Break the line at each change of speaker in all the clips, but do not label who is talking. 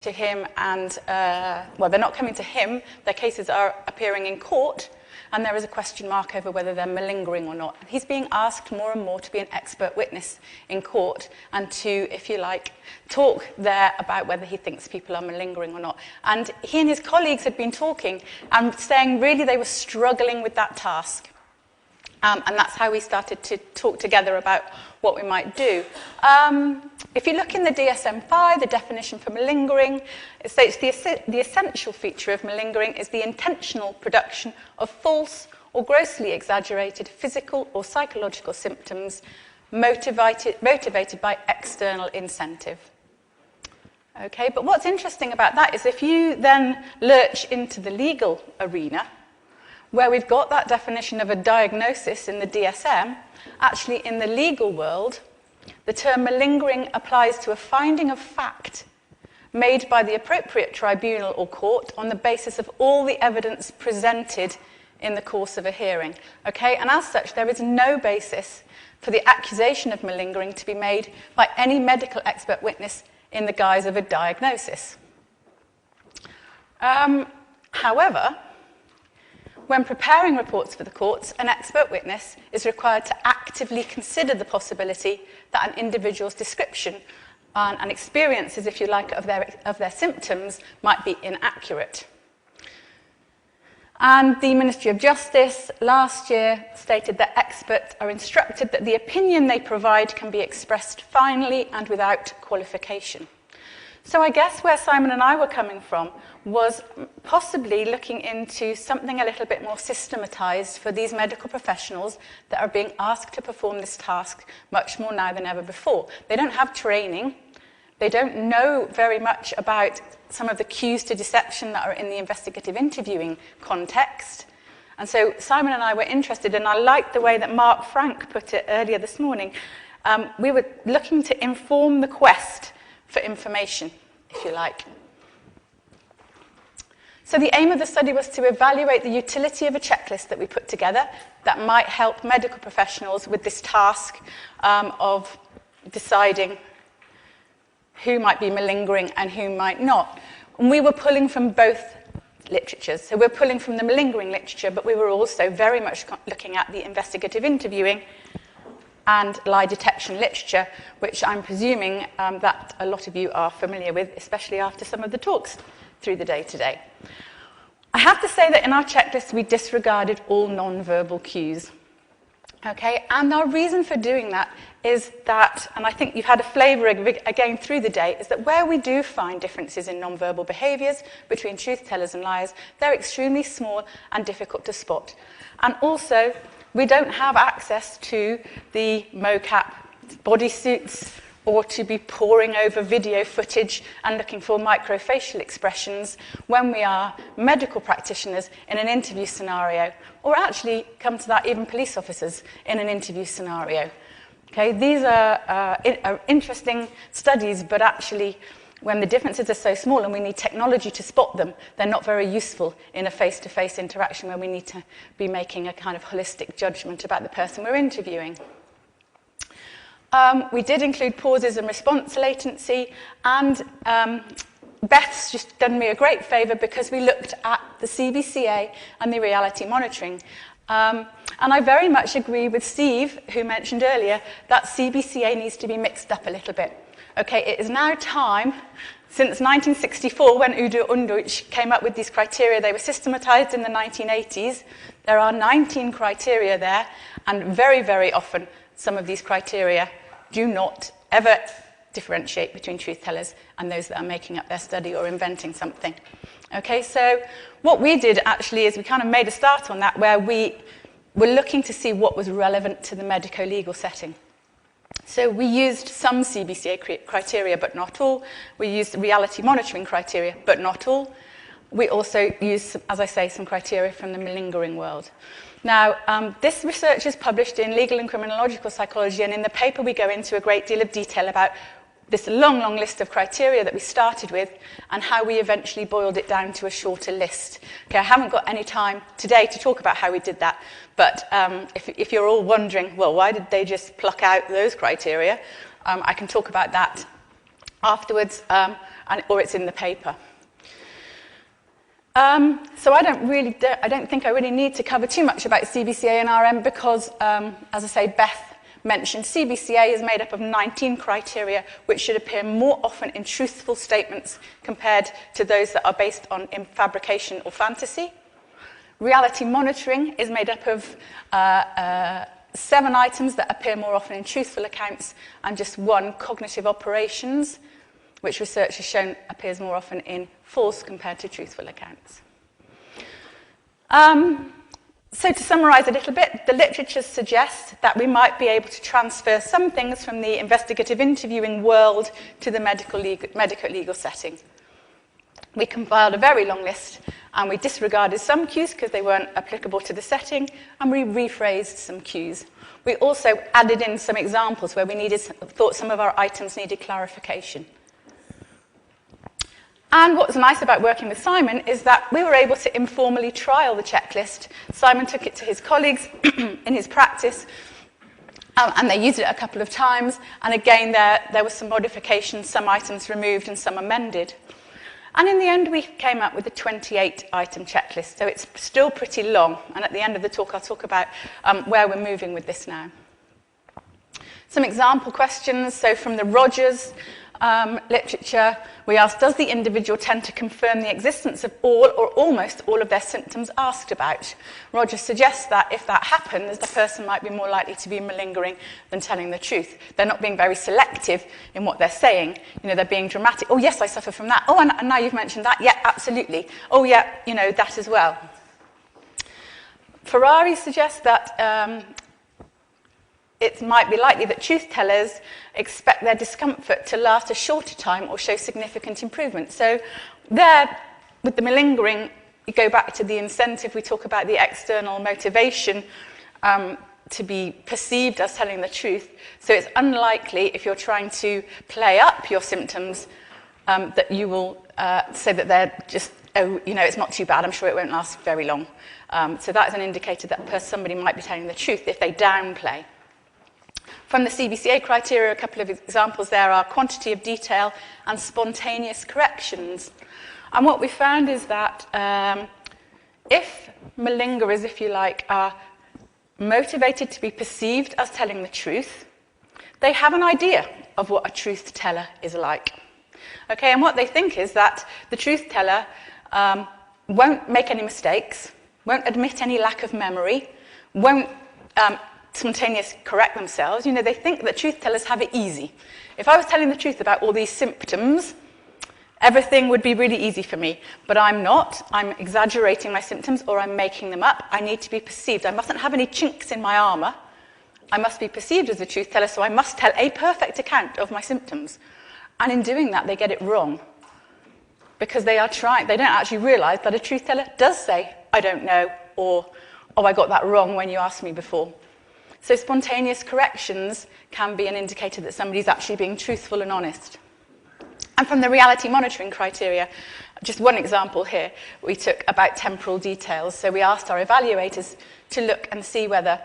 to him and, well, they're not coming to him, their cases are appearing in court, and there is a question mark over whether they're malingering or not. He's being asked more and more to be an expert witness in court and to, if you like, talk there about whether he thinks people are malingering or not. And he and his colleagues had been talking and saying really they were struggling with that task. And that's how we started to talk together about what we might do. If you look in the DSM-5, the definition for malingering, it states the essential feature of malingering is the intentional production of false or grossly exaggerated physical or psychological symptoms motivated by external incentive. Okay, but what's interesting about that is if you then lurch into the legal arena, where we've got that definition of a diagnosis in the DSM, actually in the legal world, the term malingering applies to a finding of fact made by the appropriate tribunal or court on the basis of all the evidence presented in the course of a hearing. Okay? And as such, there is no basis for the accusation of malingering to be made by any medical expert witness in the guise of a diagnosis. However, when preparing reports for the courts, an expert witness is required to actively consider the possibility that an individual's description and experiences, if you like, of their symptoms might be inaccurate. And the Ministry of Justice last year stated that experts are instructed that the opinion they provide can be expressed finally and without qualification. So I guess where Simon and I were coming from was possibly looking into something a little bit more systematized for these medical professionals that are being asked to perform this task much more now than ever before. They don't have training. They don't know very much about some of the cues to deception that are in the investigative interviewing context. And so Simon and I were interested, and I liked the way that Mark Frank put it earlier this morning. We were looking to inform the quest for information, if you like. So the aim of the study was to evaluate the utility of a checklist that we put together that might help medical professionals with this task of deciding who might be malingering and who might not. And we were pulling from both literatures. So we're pulling from the malingering literature, but we were also very much looking at the investigative interviewing and lie detection literature, which I'm presuming that a lot of you are familiar with, especially after some of the talks through the day today. I have to say that in our checklist, we disregarded all non-verbal cues. Okay, and our reason for doing that is that, and I think you've had a flavour again through the day, is that where we do find differences in non-verbal behaviours between truth-tellers and liars, they're extremely small and difficult to spot. And also, we don't have access to the mocap bodysuits or to be poring over video footage and looking for microfacial expressions when we are medical practitioners in an interview scenario, or actually, come to that, even police officers in an interview scenario. Okay, these are interesting studies, but actually, when the differences are so small and we need technology to spot them, they're not very useful in a face-to-face interaction where we need to be making a kind of holistic judgment about the person we're interviewing. We did include pauses and response latency, and Beth's just done me a great favour because we looked at the CBCA and the reality monitoring. And I very much agree with Steve, who mentioned earlier, that CBCA needs to be mixed up a little bit. Okay, it is now time, since 1964, when Udo Undeutsch came up with these criteria, they were systematised in the 1980s. There are 19 criteria there, and very, very often, some of these criteria do not ever differentiate between truth-tellers and those that are making up their study or inventing something. Okay, so what we did actually is we kind of made a start on that, where we were looking to see what was relevant to the medico-legal setting. So we used some CBCA criteria, but not all. We used reality monitoring criteria, but not all. We also used, as I say, some criteria from the malingering world. Now, this research is published in Legal and Criminological Psychology, and in the paper we go into a great deal of detail about this long, long list of criteria that we started with and how we eventually boiled it down to a shorter list. Okay, I haven't got any time today to talk about how we did that, but if you're all wondering, well, why did they just pluck out those criteria? I can talk about that afterwards. or it's in the paper. So I don't think I really need to cover too much about CBCA and RM because, as I say, Beth mentioned, CBCA is made up of 19 criteria which should appear more often in truthful statements compared to those that are based on fabrication or fantasy. Reality monitoring is made up of 7 items that appear more often in truthful accounts and just 1, cognitive operations, which research has shown appears more often in false compared to truthful accounts. So to summarise a little bit, the literature suggests that we might be able to transfer some things from the investigative interviewing world to the medico-legal setting. We compiled a very long list and we disregarded some cues because they weren't applicable to the setting, and we rephrased some cues. We also added in some examples where we thought some of our items needed clarification. And what's nice about working with Simon is that we were able to informally trial the checklist. Simon took it to his colleagues in his practice, and they used it a couple of times. And again, there were some modifications, some items removed and some amended. And in the end, we came up with a 28-item checklist. So it's still pretty long. And at the end of the talk, I'll talk about where we're moving with this now. Some example questions. So from the Rogers literature, we asked, does the individual tend to confirm the existence of all or almost all of their symptoms asked about? Rogers suggests that if that happens, the person might be more likely to be malingering than telling the truth. They're not being very selective in what they're saying. You know, they're being dramatic. Oh, yes, I suffer from that. Oh, and now you've mentioned that. Yeah, absolutely. Oh, yeah, you know, that as well. Ferrari suggests that it might be likely that truth tellers expect their discomfort to last a shorter time or show significant improvement. So there, with the malingering, you go back to the incentive. We talk about the external motivation to be perceived as telling the truth. So it's unlikely, if you're trying to play up your symptoms, that you will say that they're just, oh, you know, it's not too bad, I'm sure it won't last very long. So that is an indicator that somebody might be telling the truth if they downplay. From the CBCA criteria, a couple of examples there are quantity of detail and spontaneous corrections. And what we found is that if malingerers, if you like, are motivated to be perceived as telling the truth, they have an idea of what a truth teller is like. Okay, and what they think is that the truth teller won't make any mistakes, won't admit any lack of memory, won't spontaneously correct themselves. You know, they think that truth tellers have it easy. If I was telling the truth about all these symptoms, everything would be really easy for me. But I'm not. I'm exaggerating my symptoms or I'm making them up. I need to be perceived. I mustn't have any chinks in my armour. I must be perceived as a truth teller, so I must tell a perfect account of my symptoms. And in doing that, they get it wrong. Because they don't actually realise that a truth teller does say, I don't know, or, oh, I got that wrong when you asked me before. So spontaneous corrections can be an indicator that somebody's actually being truthful and honest. And from the reality monitoring criteria, just one example here, we took about temporal details. So we asked our evaluators to look and see whether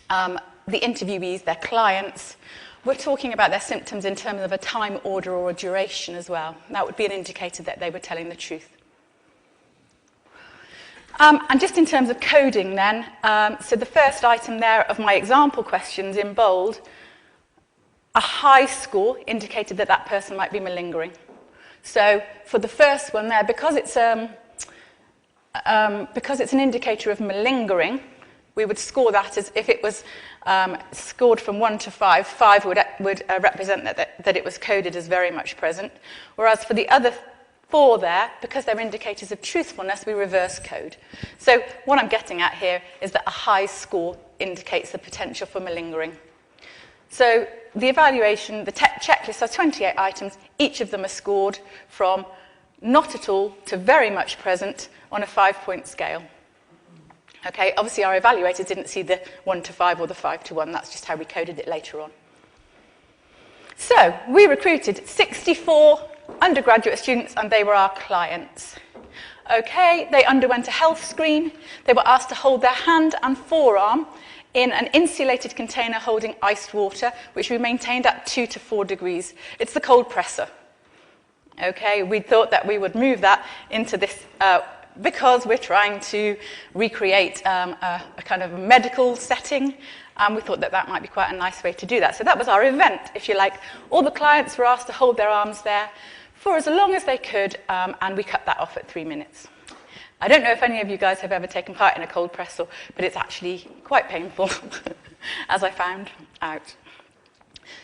the interviewees, their clients, were talking about their symptoms in terms of a time order or a duration as well. That would be an indicator that they were telling the truth. And just in terms of coding then, so the first item there of my example questions in bold, a high score indicated that that person might be malingering. So for the first one there, because it's an indicator of malingering, we would score that as if it was scored from 1 to 5. 5 would represent that it was coded as very much present. Whereas for the other 4 there, because they're indicators of truthfulness, we reverse code. So what I'm getting at here is that a high score indicates the potential for malingering. So the evaluation, the checklist has 28 items. Each of them are scored from not at all to very much present on a 5-point scale. Okay, obviously our evaluators didn't see the 1 to 5 or the 5 to 1. That's just how we coded it later on. So we recruited 64 undergraduate students, and they were our clients. Okay, they underwent a health screen. They were asked to hold their hand and forearm in an insulated container holding iced water, which we maintained at 2 to 4 degrees. It's the cold presser. Okay, we thought that we would move that into this, because we're trying to recreate a kind of medical setting, and we thought that that might be quite a nice way to do that. So that was our event, if you like. All the clients were asked to hold their arms there for as long as they could, and we cut that off at 3 minutes. I don't know if any of you guys have ever taken part in a cold press, but it's actually quite painful, as I found out.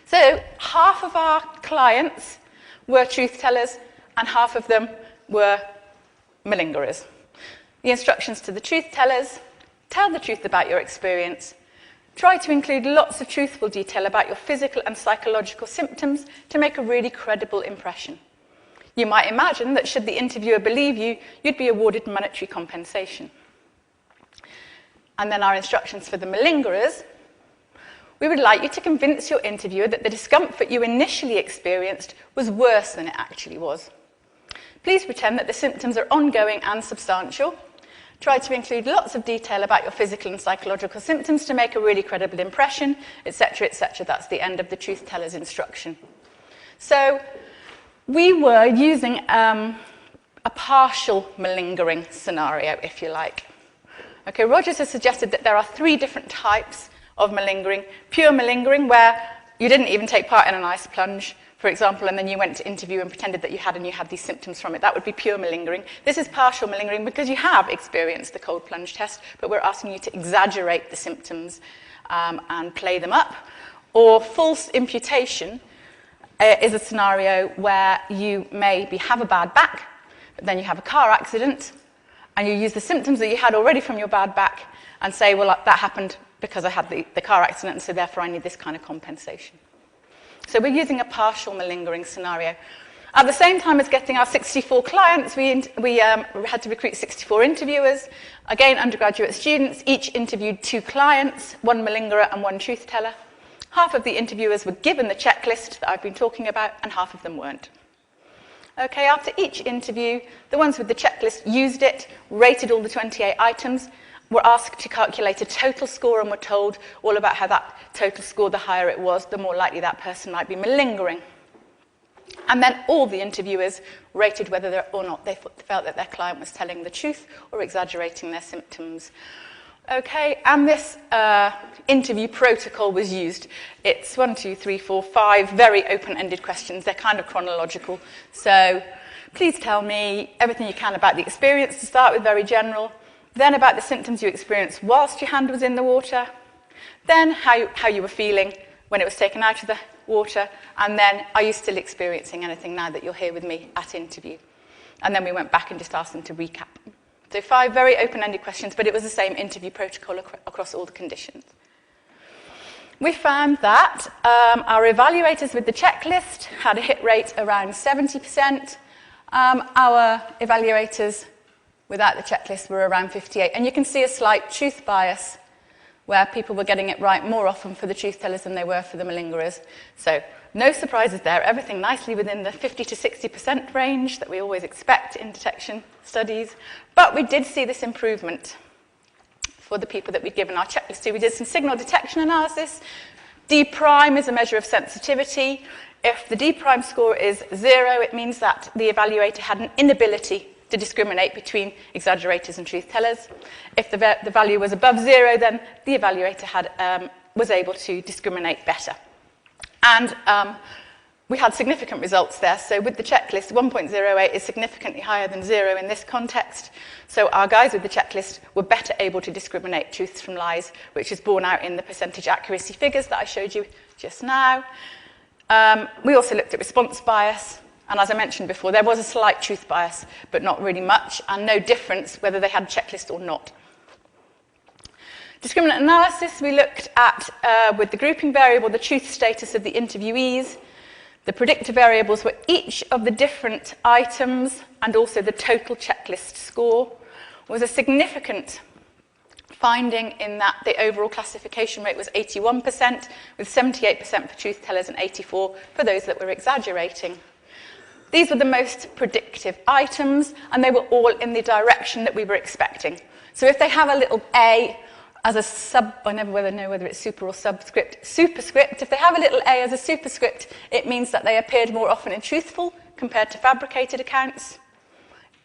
So half of our clients were truth tellers, and half of them were malingerers. The instructions to the truth tellers: tell the truth about your experience. Try to include lots of truthful detail about your physical and psychological symptoms to make a really credible impression. You might imagine that should the interviewer believe you, you'd be awarded monetary compensation. And then our instructions for the malingerers: we would like you to convince your interviewer that the discomfort you initially experienced was worse than it actually was. Please pretend that the symptoms are ongoing and substantial. Try to include lots of detail about your physical and psychological symptoms to make a really credible impression, etc., etc. That's the end of the truth teller's instruction. So we were using a partial malingering scenario, if you like. Okay, Rogers has suggested that there are 3 different types of malingering. Pure malingering, where you didn't even take part in an ice plunge, for example, and then you went to interview and pretended that you had these symptoms from it. That would be pure malingering. This is partial malingering because you have experienced the cold plunge test, but we're asking you to exaggerate the symptoms and play them up. Or false imputation is a scenario where you maybe have a bad back, but then you have a car accident, and you use the symptoms that you had already from your bad back and say, well, that happened because I had the car accident, and so therefore I need this kind of compensation. So we're using a partial malingering scenario. At the same time as getting our 64 clients, we had to recruit 64 interviewers. Again, undergraduate students, each interviewed 2 clients, 1 malingerer and 1 truth teller. Half of the interviewers were given the checklist that I've been talking about, and half of them weren't. Okay, after each interview, the ones with the checklist used it, rated all the 28 items, were asked to calculate a total score, and were told all about how that total score, the higher it was, the more likely that person might be malingering. And then all the interviewers rated whether or not they felt that their client was telling the truth or exaggerating their symptoms. Okay, and this interview protocol was used. It's 1, 2, 3, 4, 5 very open-ended questions. They're kind of chronological. So please tell me everything you can about the experience, to start with, very general. Then about the symptoms you experienced whilst your hand was in the water. Then how you were feeling when it was taken out of the water. And then, are you still experiencing anything now that you're here with me at interview? And then we went back and just asked them to recap. So 5 very open-ended questions, but it was the same interview protocol across all the conditions. We found that our evaluators with the checklist had a hit rate around 70%. Our evaluators without the checklist were around 58%. And you can see a slight truth bias where people were getting it right more often for the truth tellers than they were for the malingerers. So no surprises there. Everything nicely within the 50 to 60% range that we always expect in detection studies. But we did see this improvement for the people that we'd given our checklist to. We did some signal detection analysis. DPrime is a measure of sensitivity. If the DPrime score is 0, it means that the evaluator had an inability to discriminate between exaggerators and truth tellers. If the value was above 0, then the evaluator was able to discriminate better. And we had significant results there. So with the checklist, 1.08 is significantly higher than 0 in this context. So our guys with the checklist were better able to discriminate truths from lies, which is borne out in the percentage accuracy figures that I showed you just now. We also looked at response bias. And as I mentioned before, there was a slight truth bias, but not really much, and no difference whether they had a checklist or not. Discriminant analysis, we looked at, with the grouping variable, the truth status of the interviewees. The predictor variables were each of the different items and also the total checklist score. Was a significant finding in that the overall classification rate was 81%, with 78% for truth tellers and 84% for those that were exaggerating. These were the most predictive items, and they were all in the direction that we were expecting. So if they have a little a as a I never know whether it's super or superscript, if they have a little a as a superscript, it means that they appeared more often in truthful compared to fabricated accounts.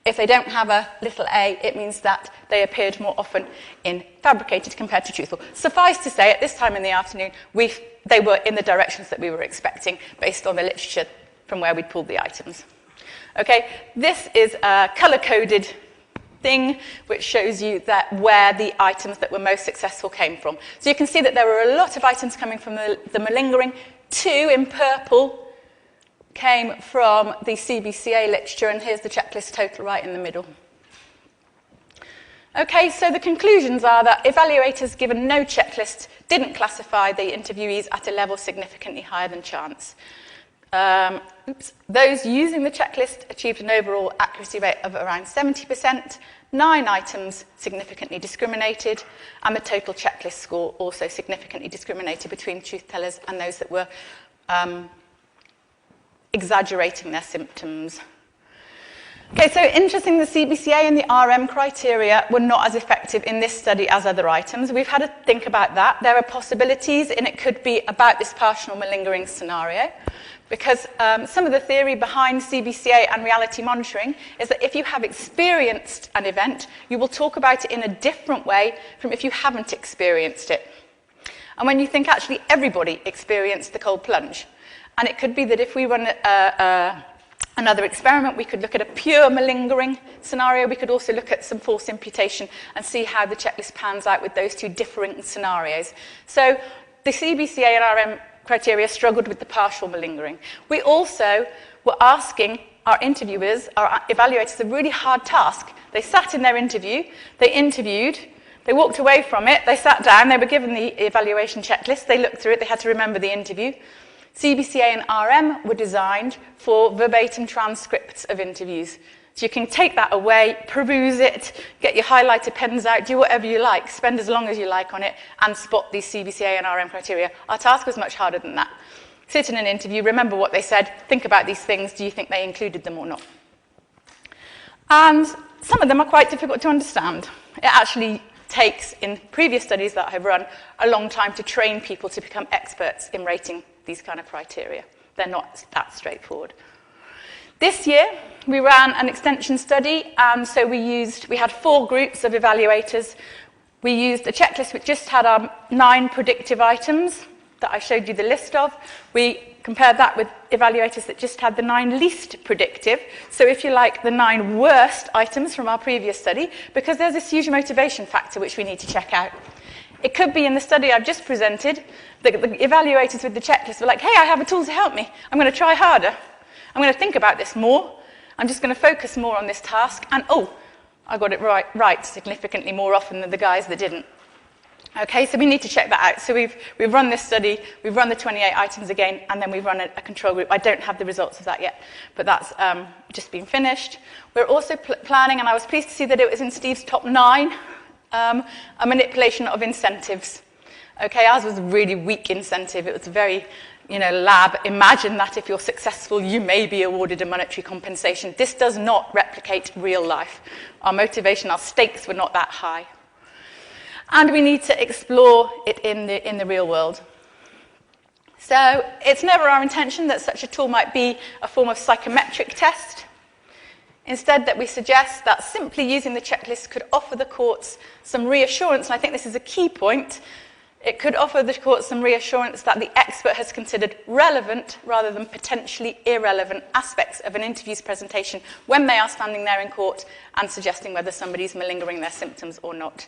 If they don't have a little a, it means that they appeared more often in fabricated compared to truthful. Suffice to say, at this time in the afternoon, they were in the directions that we were expecting based on the literature from where we'd pulled the items. Okay, this is a color-coded thing which shows you that where the items that were most successful came from. So you can see that there were a lot of items coming from the malingering. 2 in purple came from the CBCA literature, and here's the checklist total right in the middle. Okay, so the conclusions are that evaluators given no checklist didn't classify the interviewees at a level significantly higher than chance. Those using the checklist achieved an overall accuracy rate of around 70%, 9 items significantly discriminated, and the total checklist score also significantly discriminated between truth tellers and those that were exaggerating their symptoms. Okay, so interesting, the CBCA and the RM criteria were not as effective in this study as other items. We've had to think about that. There are possibilities, and it could be about this partial malingering scenario, because some of the theory behind CBCA and reality monitoring is that if you have experienced an event, you will talk about it in a different way from if you haven't experienced it. And when you think actually everybody experienced the cold plunge, and it could be that if we run another experiment, we could look at a pure malingering scenario. We could also look at some false imputation and see how the checklist pans out with those 2 differing scenarios. So the CBCA and RM criteria struggled with the partial malingering. We also were asking our interviewers, our evaluators, a really hard task. They sat in their interview, they interviewed, they walked away from it, they sat down, they were given the evaluation checklist, they looked through it, they had to remember the interview. CBCA and RM were designed for verbatim transcripts of interviews. So you can take that away, peruse it, get your highlighter pens out, do whatever you like, spend as long as you like on it, and spot these CBCA and RM criteria. Our task was much harder than that. Sit in an interview, remember what they said, think about these things, do you think they included them or not? And some of them are quite difficult to understand. It actually takes, in previous studies that I've run, a long time to train people to become experts in rating these kind of criteria. They're not that straightforward. This year, we ran an extension study, and so we had 4 groups of evaluators. We used a checklist which just had our 9 predictive items that I showed you the list of. We compared that with evaluators that just had the 9 least predictive. So if you like, the 9 worst items from our previous study, because there's this huge motivation factor which we need to check out. It could be in the study I've just presented, the evaluators with the checklist were like, hey, I have a tool to help me. I'm going to try harder. I'm going to think about this more. I'm just going to focus more on this task. And, oh, I got it right significantly more often than the guys that didn't. Okay, so we need to check that out. So we've run this study, we've run the 28 items again, and then we've run a control group. I don't have the results of that yet, but that's just been finished. We're also planning, and I was pleased to see that it was in Steve's top 9, a manipulation of incentives. Okay, ours was a really weak incentive. It was very, lab. Imagine that if you're successful, you may be awarded a monetary compensation. This does not replicate real life. Our motivation, our stakes were not that high. And we need to explore it in the real world. So it's never our intention that such a tool might be a form of psychometric test. Instead, that we suggest that simply using the checklist could offer the courts some reassurance, and I think this is a key point. It could offer the courts some reassurance that the expert has considered relevant rather than potentially irrelevant aspects of an interview's presentation when they are standing there in court and suggesting whether somebody's malingering their symptoms or not.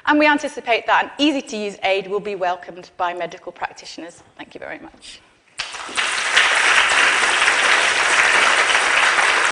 And we anticipate that an easy-to-use aid will be welcomed by medical practitioners. Thank you very much.